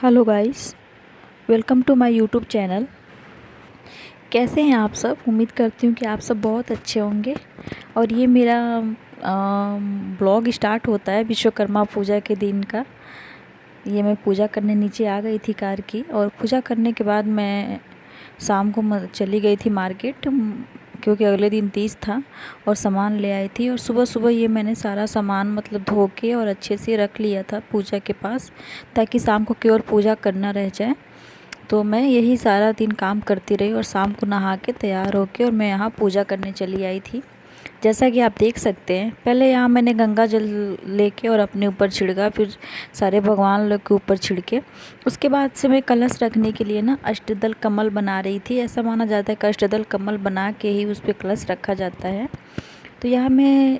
Hello guys, welcome to my YouTube channel. कैसे हैं आप सब? उम्मीद करती हूँ कि आप सब बहुत अच्छे होंगे। और ये मेरा ब्लॉग स्टार्ट होता है विश्वकर्मा पूजा के दिन का। ये मैं पूजा करने नीचे आ गई थी कार की, और पूजा करने के बाद मैं शाम को चली गई थी मार्केट, क्योंकि अगले दिन तीज था, और सामान ले आई थी। और सुबह सुबह ये मैंने सारा सामान मतलब धो के और अच्छे से रख लिया था पूजा के पास, ताकि शाम को केवल पूजा करना रह जाए। तो मैं यही सारा दिन काम करती रही, और शाम को नहा के तैयार होके और मैं यहाँ पूजा करने चली आई थी। जैसा कि आप देख सकते हैं, पहले यहाँ मैंने गंगा जल लेके और अपने ऊपर छिड़का, फिर सारे भगवान लोग के ऊपर छिड़के। उसके बाद से मैं कलश रखने के लिए ना अष्टदल कमल बना रही थी। ऐसा माना जाता है कि अष्टदल कमल बना के ही उस पर कलश रखा जाता है। तो यहाँ मैं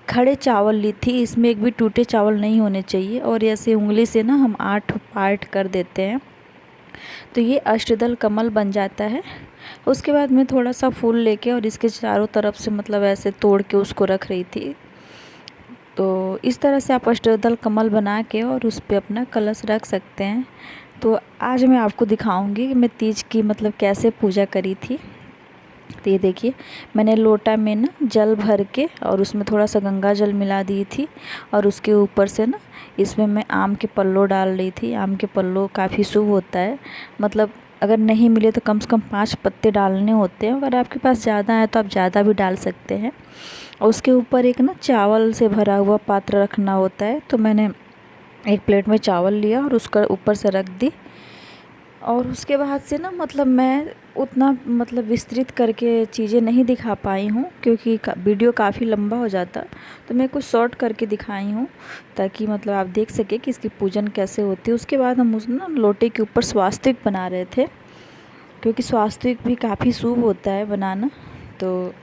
खड़े चावल ली थी, इसमें एक भी टूटे चावल नहीं होने चाहिए, और ऐसे उंगली से ना हम 8 पार्ट कर देते हैं, तो ये अष्टदल कमल बन जाता है। उसके बाद मैं थोड़ा सा फूल लेके और इसके चारों तरफ से मतलब ऐसे तोड़ के उसको रख रही थी। तो इस तरह से आप अष्टदल कमल बना के और उस पर अपना कलश रख सकते हैं। तो आज मैं आपको दिखाऊंगी कि मैं तीज की मतलब कैसे पूजा करी थी। तो ये देखिए, मैंने लोटा में ना जल भर के और उसमें थोड़ा सा गंगा जल मिला दी थी, और उसके ऊपर से ना इसमें मैं आम के पल्लो डाल रही थी। आम के पल्लो काफ़ी शुभ होता है, मतलब अगर नहीं मिले तो कम से कम 5 पत्ते डालने होते हैं। अगर आपके पास ज़्यादा है तो आप ज़्यादा भी डाल सकते हैं। और उसके ऊपर एक ना चावल से भरा हुआ पात्र रखना होता है। तो मैंने एक प्लेट में चावल लिया और उसका ऊपर से रख दी। और उसके बाद से ना मतलब मैं उतना मतलब विस्तृत करके चीज़ें नहीं दिखा पाई हूँ, क्योंकि वीडियो काफ़ी लंबा हो जाता। तो मैं कुछ शॉर्ट करके दिखाई हूँ, ताकि मतलब आप देख सके कि इसकी पूजन कैसे होती है। उसके बाद हम उस ना लोटे के ऊपर स्वास्तिक बना रहे थे, क्योंकि स्वास्तिक भी काफ़ी शुभ होता है बनाना। तो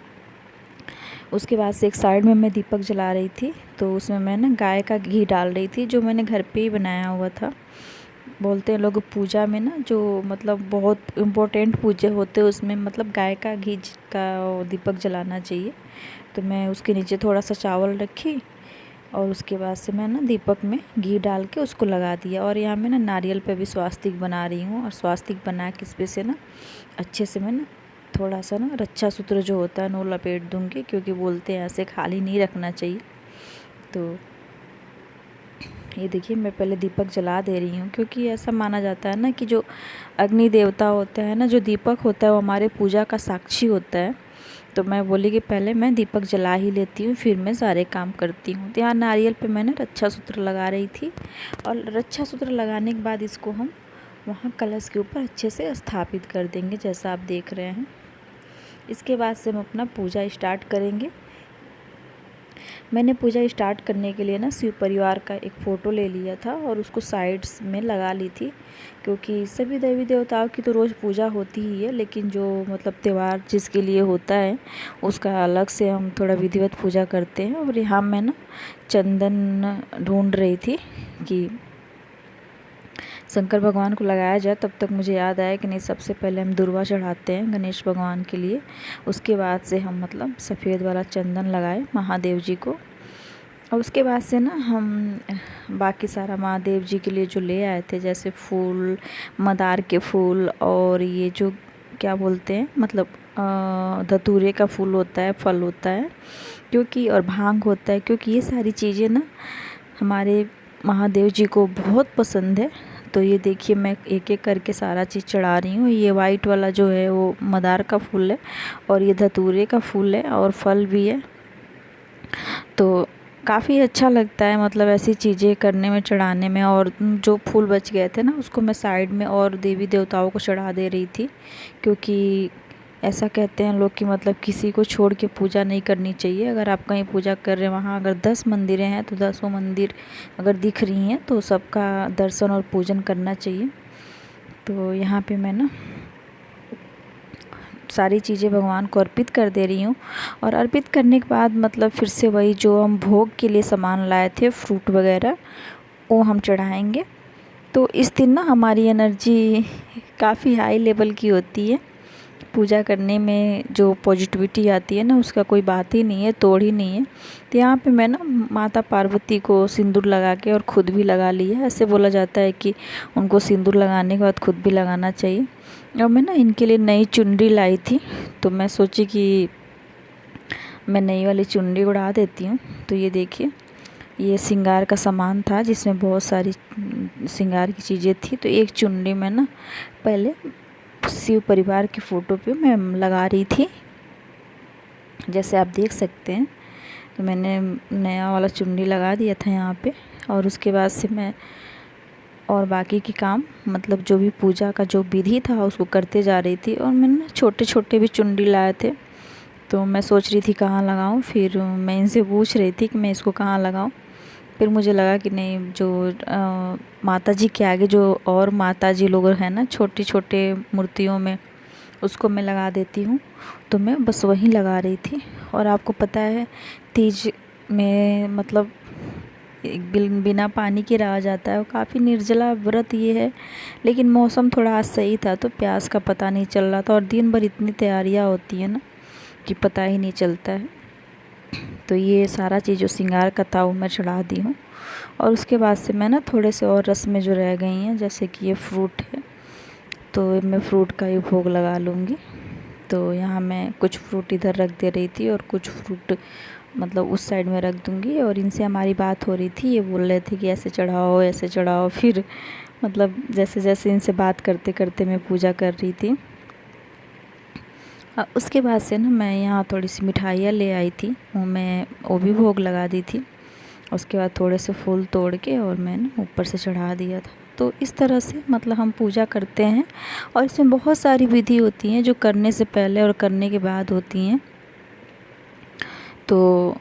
उसके बाद से एक साइड में मैं दीपक जला रही थी, तो उसमें मैं ना गाय का घी डाल रही थी, जो मैंने घर पे ही बनाया हुआ था। बोलते हैं लोग पूजा में ना जो मतलब बहुत इम्पोर्टेंट पूजे होते हैं उसमें मतलब गाय का घी का दीपक जलाना चाहिए। तो मैं उसके नीचे थोड़ा सा चावल रखी, और उसके बाद से मैं ना दीपक में घी डाल के उसको लगा दिया। और यहाँ मैं ना नारियल पे भी स्वास्तिक बना रही हूँ, और स्वास्तिक बना के इस पे से ना अच्छे से मैं ना थोड़ा सा ना रक्षा सूत्र जो होता है वो लपेट दूँगी, क्योंकि बोलते हैं ऐसे खाली नहीं रखना चाहिए। तो ये देखिए, मैं पहले दीपक जला दे रही हूँ, क्योंकि ऐसा माना जाता है ना कि जो अग्नि देवता होता है ना, जो दीपक होता है वो हमारे पूजा का साक्षी होता है। तो मैं बोली कि पहले मैं दीपक जला ही लेती हूँ, फिर मैं सारे काम करती हूँ। तो यहाँ नारियल पे मैंने रक्षा सूत्र लगा रही थी, और रक्षा सूत्र लगाने के बाद इसको हम वहाँ कलश के ऊपर अच्छे से स्थापित कर देंगे, जैसा आप देख रहे हैं। इसके बाद से हम अपना पूजा स्टार्ट करेंगे। मैंने पूजा स्टार्ट करने के लिए ना शिव परिवार का एक फ़ोटो ले लिया था, और उसको साइड्स में लगा ली थी, क्योंकि सभी देवी देवताओं की तो रोज़ पूजा होती ही है, लेकिन जो मतलब त्यौहार जिसके लिए होता है उसका अलग से हम थोड़ा विधिवत पूजा करते हैं। और यहाँ मैं ना चंदन ढूंढ रही थी कि शंकर भगवान को लगाया जाए। तब तक मुझे याद आया कि नहीं, सबसे पहले हम दुर्वा चढ़ाते हैं गणेश भगवान के लिए, उसके बाद से हम मतलब सफ़ेद वाला चंदन लगाए महादेव जी को। और उसके बाद से ना हम बाकी सारा महादेव जी के लिए जो ले आए थे, जैसे फूल, मंदार के फूल, और ये जो क्या बोलते हैं मतलब धतूरे का फूल होता है, फल होता है, क्योंकि और भांग होता है, क्योंकि ये सारी चीज़ें ना हमारे महादेव जी को बहुत पसंद है। तो ये देखिए, मैं एक एक करके सारा चीज़ चढ़ा रही हूँ। ये वाइट वाला जो है वो मंदार का फूल है, और ये धतूरे का फूल है, और फल भी है। तो काफ़ी अच्छा लगता है मतलब ऐसी चीज़ें करने में, चढ़ाने में। और जो फूल बच गए थे ना उसको मैं साइड में और देवी देवताओं को चढ़ा दे रही थी, क्योंकि ऐसा कहते हैं लोग कि मतलब किसी को छोड़ के पूजा नहीं करनी चाहिए। अगर आप कहीं पूजा कर रहे हैं, वहाँ अगर 10 मंदिरें हैं तो 10 मंदिर अगर दिख रही हैं तो सबका दर्शन और पूजन करना चाहिए। तो यहाँ पे मैं ना सारी चीज़ें भगवान को अर्पित कर दे रही हूँ। और अर्पित करने के बाद मतलब फिर से वही जो हम भोग के लिए सामान लाए थे, फ्रूट वगैरह, वो हम चढ़ाएंगे। तो इस दिन ना हमारी एनर्जी काफ़ी हाई लेवल की होती है। पूजा करने में जो पॉजिटिविटी आती है ना, उसका कोई बात ही नहीं है, तोड़ ही नहीं है। तो यहाँ पे मैं ना माता पार्वती को सिंदूर लगा के और ख़ुद भी लगा लिया। ऐसे बोला जाता है कि उनको सिंदूर लगाने के बाद खुद भी लगाना चाहिए। और मैं ना इनके लिए नई चुनरी लाई थी, तो मैं सोची कि मैं नई वाली चुनरी उड़ा देती हूँ। तो ये देखिए, ये श्रृंगार का सामान था जिसमें बहुत सारी श्रृंगार की चीज़ें थी। तो एक चुनरी में ना पहले शिव परिवार की फ़ोटो पे मैं लगा रही थी, जैसे आप देख सकते हैं। तो मैंने नया वाला चुनरी लगा दिया था यहाँ पे, और उसके बाद से मैं और बाकी के काम मतलब जो भी पूजा का जो विधि था उसको करते जा रही थी। और मैंने छोटे छोटे भी चुनरी लाए थे, तो मैं सोच रही थी कहाँ लगाऊं। फिर मैं इनसे पूछ रही थी कि मैं इसको कहाँ लगाऊं। फिर मुझे लगा कि नहीं, जो माता जी के आगे जो और माता जी लोग हैं ना छोटी छोटे मूर्तियों में, उसको मैं लगा देती हूँ। तो मैं बस वहीं लगा रही थी। और आपको पता है तीज में मतलब बिना पानी के रहा जाता है, और काफ़ी निर्जला व्रत ये है। लेकिन मौसम थोड़ा आज सही था तो प्यास का पता नहीं चल रहा था, और दिन भर इतनी तैयारियाँ होती हैं ना कि पता ही नहीं चलता है। तो ये सारा चीज़ जो श्रृंगार का था वो मैं चढ़ा दी हूँ। और उसके बाद से मैं ना थोड़े से और रस्में जो रह गई हैं, जैसे कि ये फ्रूट है, तो मैं फ्रूट का ही भोग लगा लूँगी। तो यहाँ मैं कुछ फ्रूट इधर रख दे रही थी और कुछ फ्रूट मतलब उस साइड में रख दूँगी। और इनसे हमारी बात हो रही थी, ये बोल रहे थे कि ऐसे चढ़ाओ ऐसे चढ़ाओ। फिर मतलब जैसे जैसे इनसे बात करते करते मैं पूजा कर रही थी। उसके बाद से ना मैं यहाँ थोड़ी सी मिठाइयाँ ले आई थी, वो भी भोग लगा दी थी। उसके बाद थोड़े से फूल तोड़ के और मैंने ऊपर से चढ़ा दिया था। तो इस तरह से मतलब हम पूजा करते हैं। और इसमें बहुत सारी विधि होती हैं जो करने से पहले और करने के बाद होती हैं। तो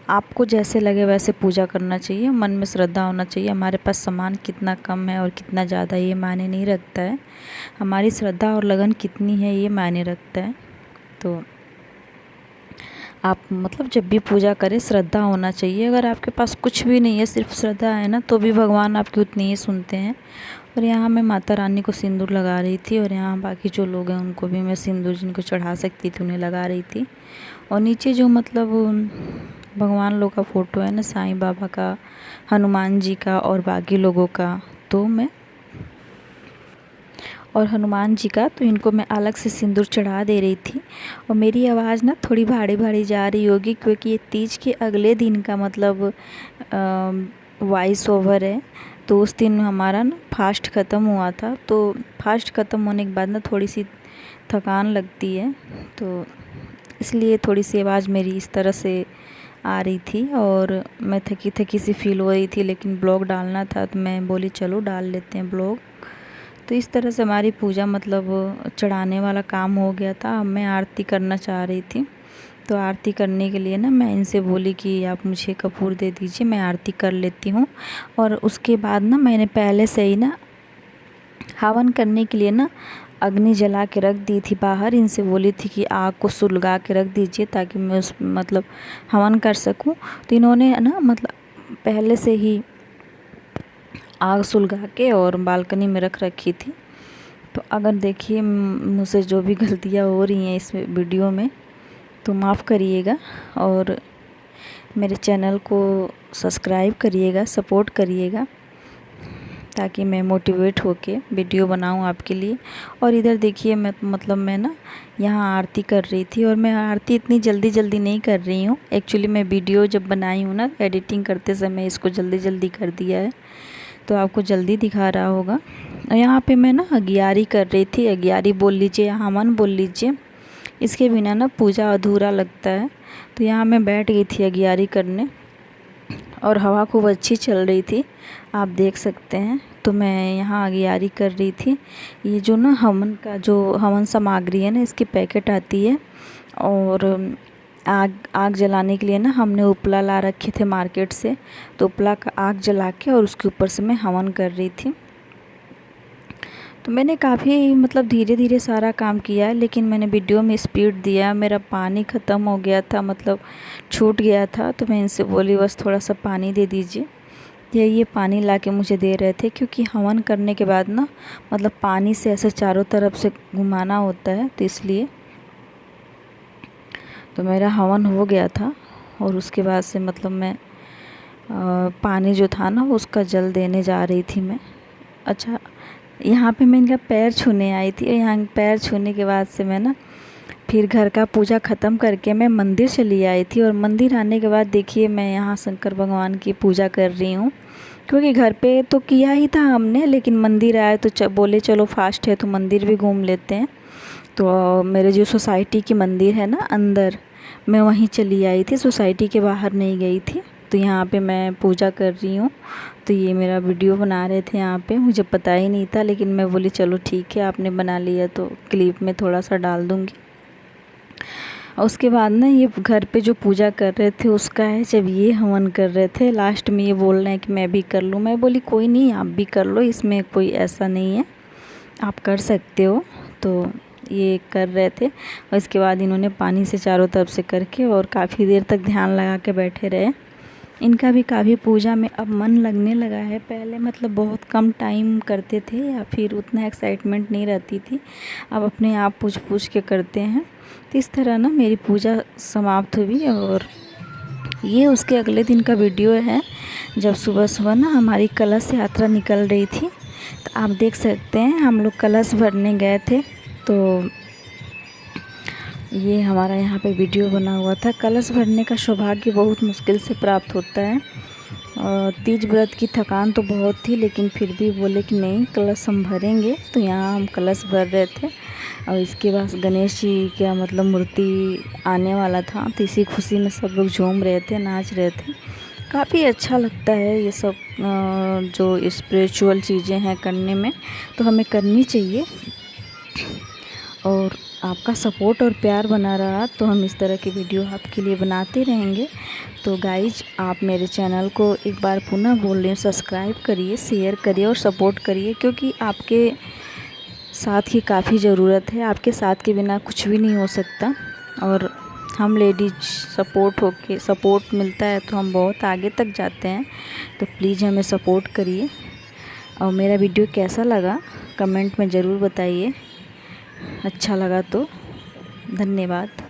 आपको जैसे लगे वैसे पूजा करना चाहिए, मन में श्रद्धा होना चाहिए। हमारे पास सामान कितना कम है और कितना ज़्यादा ये मायने नहीं रखता है, हमारी श्रद्धा और लगन कितनी है ये मायने रखता है। तो आप मतलब जब भी पूजा करें श्रद्धा होना चाहिए। अगर आपके पास कुछ भी नहीं है, सिर्फ श्रद्धा है ना, तो भी भगवान आपकी उतनी ही सुनते हैं। और यहाँ मैं माता रानी को सिंदूर लगा रही थी, और यहाँ बाकी जो लोग हैं उनको भी मैं सिंदूर जिनको चढ़ा सकती थी उन्हें लगा रही थी। और नीचे जो मतलब भगवान लोग का फ़ोटो है ना, साईं बाबा का, हनुमान जी का और बाकी लोगों का, तो मैं और हनुमान जी का, तो इनको मैं अलग से सिंदूर चढ़ा दे रही थी। और मेरी आवाज़ ना थोड़ी भारी भारी जा रही होगी, क्योंकि ये तीज के अगले दिन का मतलब वॉइस ओवर है। तो उस दिन हमारा ना फास्ट ख़त्म हुआ था, तो फास्ट ख़त्म होने के बाद ना थोड़ी सी थकान लगती है, तो इसलिए थोड़ी सी आवाज़ मेरी इस तरह से आ रही थी। और मैं थकी थकी सी फील हो रही थी, लेकिन ब्लॉग डालना था तो मैं बोली चलो डाल लेते हैं ब्लॉग। तो इस तरह से हमारी पूजा मतलब चढ़ाने वाला काम हो गया था। अब मैं आरती करना चाह रही थी, तो आरती करने के लिए ना मैं इनसे बोली कि आप मुझे कपूर दे दीजिए, मैं आरती कर लेती हूँ। और उसके बाद ना मैंने पहले से ही ना हवन करने के लिए ना अग्नि जला के रख दी थी बाहर। इनसे बोली थी कि आग को सुलगा के रख दीजिए ताकि मैं उस मतलब हवन कर सकूं। तो इन्होंने ना मतलब पहले से ही आग सुलगा के और बालकनी में रख रखी थी। तो अगर देखिए मुझसे जो भी गलतियाँ हो रही हैं इस वीडियो में तो माफ़ करिएगा, और मेरे चैनल को सब्सक्राइब करिएगा, सपोर्ट करिएगा, ताकि मैं मोटिवेट होके वीडियो बनाऊं आपके लिए। और इधर देखिए मैं ना यहाँ आरती कर रही थी, और मैं आरती इतनी जल्दी जल्दी नहीं कर रही हूँ। एक्चुअली मैं वीडियो जब बनाई हूँ ना, एडिटिंग करते समय इसको जल्दी जल्दी कर दिया है, तो आपको जल्दी दिखा रहा होगा। और यहाँ पे मैं ना अगियारी कर रही थी। अगियारी बोल लीजिए या हवन बोल लीजिए, इसके बिना ना पूजा अधूरा लगता है। तो यहाँ मैं बैठ गई थी अगियारी करने, और हवा खूब अच्छी चल रही थी, आप देख सकते हैं। तो मैं यहाँ अगियारी कर रही थी। ये जो ना हवन का जो हवन सामग्री है ना, इसकी पैकेट आती है। और आग जलाने के लिए ना हमने उपला ला रखे थे मार्केट से, तो उपला का आग जला के और उसके ऊपर से मैं हवन कर रही थी। तो मैंने काफ़ी मतलब धीरे धीरे सारा काम किया है, लेकिन मैंने वीडियो में स्पीड दिया। मेरा पानी ख़त्म हो गया था, मतलब छूट गया था, तो मैं इनसे बोली बस थोड़ा सा पानी दे दीजिए। ये पानी ला के मुझे दे रहे थे, क्योंकि हवन करने के बाद ना मतलब पानी से ऐसे चारों तरफ से घुमाना होता है, तो इसलिए तो मेरा हवन हो गया था और उसके बाद से मतलब मैं पानी जो था ना उसका जल देने जा रही थी मैं। अच्छा, यहाँ पे मैं इनका पैर छूने आई थी और यहाँ पैर छूने के बाद से मैं ना फिर घर का पूजा ख़त्म करके मैं मंदिर चली आई थी। और मंदिर आने के बाद देखिए मैं यहाँ शंकर भगवान की पूजा कर रही हूँ, क्योंकि घर पे तो किया ही था हमने, लेकिन मंदिर आए तो बोले चलो फास्ट है तो मंदिर भी घूम लेते हैं। तो मेरे जो सोसाइटी की मंदिर है ना अंदर, मैं वहीं चली आई थी, सोसाइटी के बाहर नहीं गई थी। तो यहाँ पे मैं पूजा कर रही हूँ। तो ये मेरा वीडियो बना रहे थे यहाँ पे, मुझे पता ही नहीं था, लेकिन मैं बोली चलो ठीक है आपने बना लिया तो क्लिप में थोड़ा सा डाल दूँगी। और उसके बाद ना ये घर पे जो पूजा कर रहे थे उसका है, जब ये हवन कर रहे थे लास्ट में ये बोल रहे हैं कि मैं भी कर लूँ। मैं बोली कोई नहीं आप भी कर लो, इसमें कोई ऐसा नहीं है, आप कर सकते हो। तो ये कर रहे थे और इसके बाद इन्होंने पानी से चारों तरफ से करके और काफ़ी देर तक ध्यान लगा के बैठे रहे। इनका भी काफ़ी पूजा में अब मन लगने लगा है। पहले मतलब बहुत कम टाइम करते थे या फिर उतना एक्साइटमेंट नहीं रहती थी, अब अपने आप पूछ पूछ के करते हैं। तो इस तरह ना मेरी पूजा समाप्त हुई। और ये उसके अगले दिन का वीडियो है, जब सुबह सुबह ना हमारी कलश यात्रा निकल रही थी। तो आप देख सकते हैं हम लोग कलश भरने गए थे। तो ये हमारा यहाँ पे वीडियो बना हुआ था। कलश भरने का सौभाग्य बहुत मुश्किल से प्राप्त होता है। और तीज व्रत की थकान तो बहुत थी, लेकिन फिर भी बोले कि नहीं कलश हम भरेंगे। तो यहाँ हम कलश भर रहे थे और इसके बाद गणेश जी का मतलब मूर्ति आने वाला था, तो इसी खुशी में सब लोग झूम रहे थे, नाच रहे थे। काफ़ी अच्छा लगता है ये सब जो स्पिरिचुअल चीज़ें हैं करने में, तो हमें करनी चाहिए। और आपका सपोर्ट और प्यार बना रहा तो हम इस तरह की वीडियो आपके लिए बनाते रहेंगे। तो गाइज आप मेरे चैनल को एक बार पुनः बोल रही हूँ, सब्सक्राइब करिए, शेयर करिए और सपोर्ट करिए, क्योंकि आपके साथ की काफ़ी ज़रूरत है। आपके साथ के बिना कुछ भी नहीं हो सकता। और हम लेडीज सपोर्ट मिलता है तो हम बहुत आगे तक जाते हैं। तो प्लीज़ हमें सपोर्ट करिए। और मेरा वीडियो कैसा लगा कमेंट में ज़रूर बताइए। अच्छा लगा तो धन्यवाद।